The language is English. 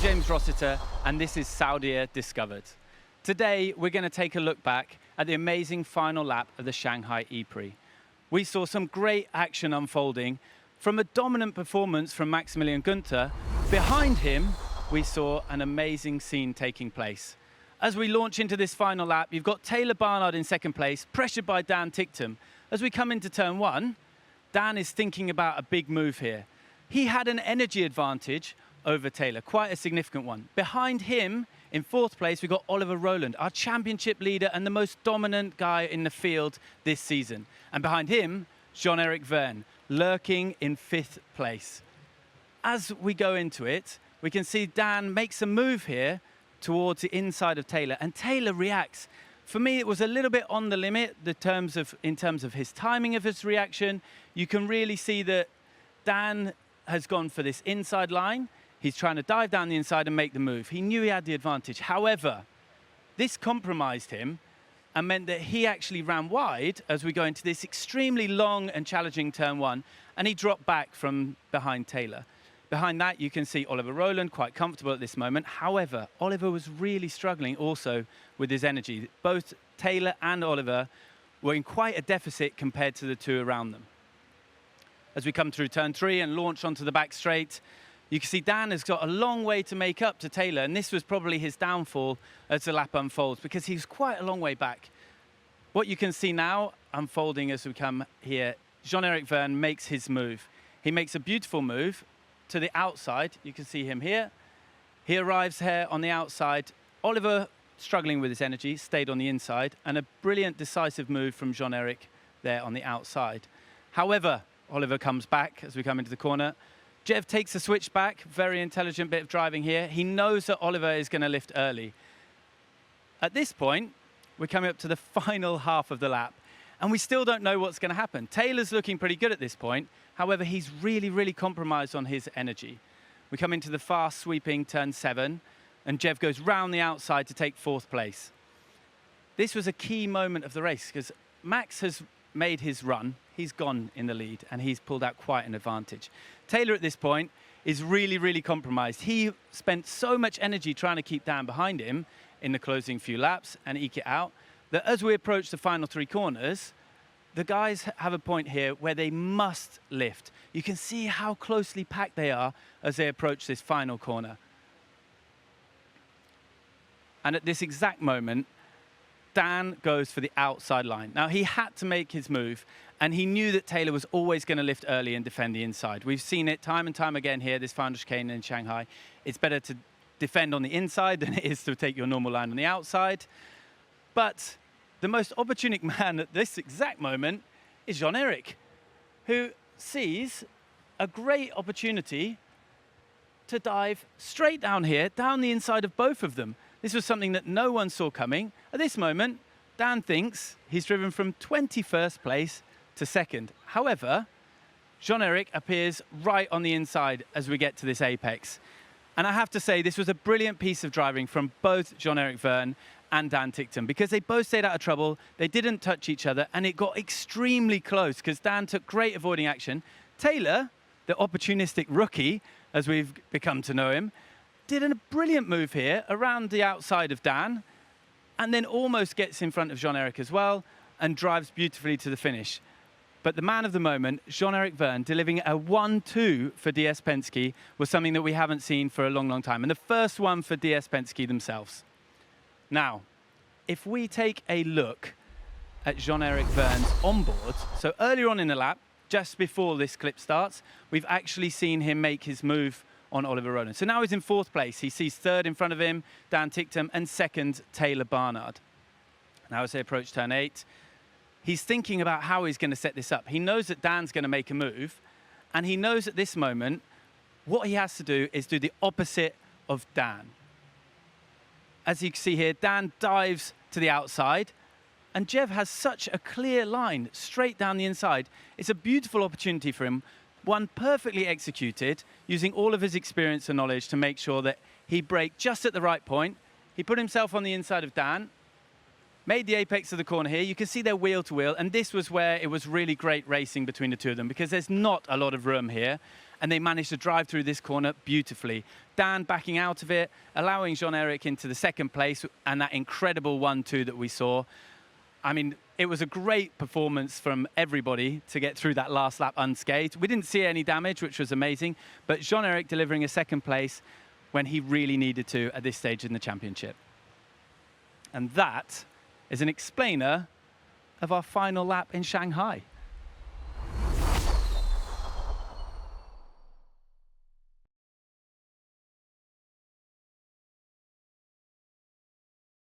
James Rossiter, and this is Saudia Discovered. Today, we're going to take a look back at the amazing final lap of the Shanghai E-Prix. We saw some great action unfolding from a dominant performance from Maximilian Günther. Behind him, we saw an amazing scene taking place. As we launch into this final lap, you've got Taylor Barnard in second place, pressured by Dan Ticktum. As we come into turn one, Dan is thinking about a big move here. He had an energy advantage over Taylor, quite a significant one. Behind him, in fourth place, we've got Oliver Rowland, our championship leader and the most dominant guy in the field this season. And behind him, Jean-Eric Vergne, lurking in fifth place. As we go into it, we can see Dan makes a move here towards the inside of Taylor, and Taylor reacts. For me, it was a little bit on the limit in terms of his timing of his reaction. You can really see that Dan has gone for this inside line. He's trying to dive down the inside and make the move. He knew he had the advantage. However, this compromised him and meant that he actually ran wide as we go into this extremely long and challenging turn one, and he dropped back from behind Taylor. Behind that, you can see Oliver Rowland quite comfortable at this moment. However, Oliver was really struggling also with his energy. Both Taylor and Oliver were in quite a deficit compared to the two around them. As we come through turn three and launch onto the back straight, you can see Dan has got a long way to make up to Taylor, and this was probably his downfall as the lap unfolds, because he's quite a long way back. What you can see now unfolding as we come here, Jean-Eric Vergne makes his move. He makes a beautiful move to the outside. You can see him here. He arrives here on the outside. Oliver, struggling with his energy, stayed on the inside, and a brilliant decisive move from Jean-Eric there on the outside. However, Oliver comes back as we come into the corner. JEV takes a switch back, very intelligent bit of driving here. He knows that Oliver is going to lift early. At this point, we're coming up to the final half of the lap, and we still don't know what's going to happen. Taylor's looking pretty good at this point. However, he's really compromised on his energy. We come into the fast sweeping turn 7, and JEV goes round the outside to take fourth place. This was a key moment of the race because Max has made his run. He's gone in the lead, and he's pulled out quite an advantage. Taylor at this point is really compromised. He spent so much energy trying to keep Dan behind him in the closing few laps and eke it out, that as we approach the final three corners, the guys have a point here where they must lift. You can see how closely packed they are as they approach this final corner. And at this exact moment, Dan goes for the outside line. Now, he had to make his move, and he knew that Taylor was always going to lift early and defend the inside. We've seen it time and time again here, this final chicane in Shanghai. It's better to defend on the inside than it is to take your normal line on the outside. But the most opportunistic man at this exact moment is Jean-Eric, who sees a great opportunity to dive straight down here, down the inside of both of them. This was something that no one saw coming. At this moment, Dan thinks he's driven from 21st place to second. However, Jean-Eric appears right on the inside as we get to this apex. And I have to say, this was a brilliant piece of driving from both Jean-Eric Vergne and Dan Ticktum, because they both stayed out of trouble, they didn't touch each other, and it got extremely close because Dan took great avoiding action. Taylor, the opportunistic rookie, as we've become to know him, did a brilliant move here around the outside of Dan, and then almost gets in front of Jean-Eric as well and drives beautifully to the finish. But the man of the moment, Jean-Eric Vergne, delivering a 1-2 for DS Penske, was something that we haven't seen for a long time, and the first one for DS Penske themselves. Now, if we take a look at Jean-Eric Vergne's onboard, so earlier on in the lap, just before this clip starts, we've actually seen him make his move on Oliver Rowland. So now he's in fourth place. He sees third in front of him, Dan Ticktum, and second, Taylor Barnard. Now as they approach turn 8, he's thinking about how he's going to set this up. He knows that Dan's going to make a move, and he knows at this moment what he has to do is do the opposite of Dan. As you can see here, Dan dives to the outside, and JEV has such a clear line straight down the inside. It's a beautiful opportunity for him, one perfectly executed, using all of his experience and knowledge to make sure that he braked just at the right point. He put himself on the inside of Dan, made the apex of the corner here. You can see they're wheel to wheel, and this was where it was really great racing between the two of them, because there's not a lot of room here. and they managed to drive through this corner beautifully. Dan backing out of it, allowing Jean-Eric into the second place, and that incredible 1-2 that we saw. I mean, it was a great performance from everybody to get through that last lap unscathed. We didn't see any damage, which was amazing, but Jean-Eric delivering a second place when he really needed to at this stage in the championship. And that is an explainer of our final lap in Shanghai.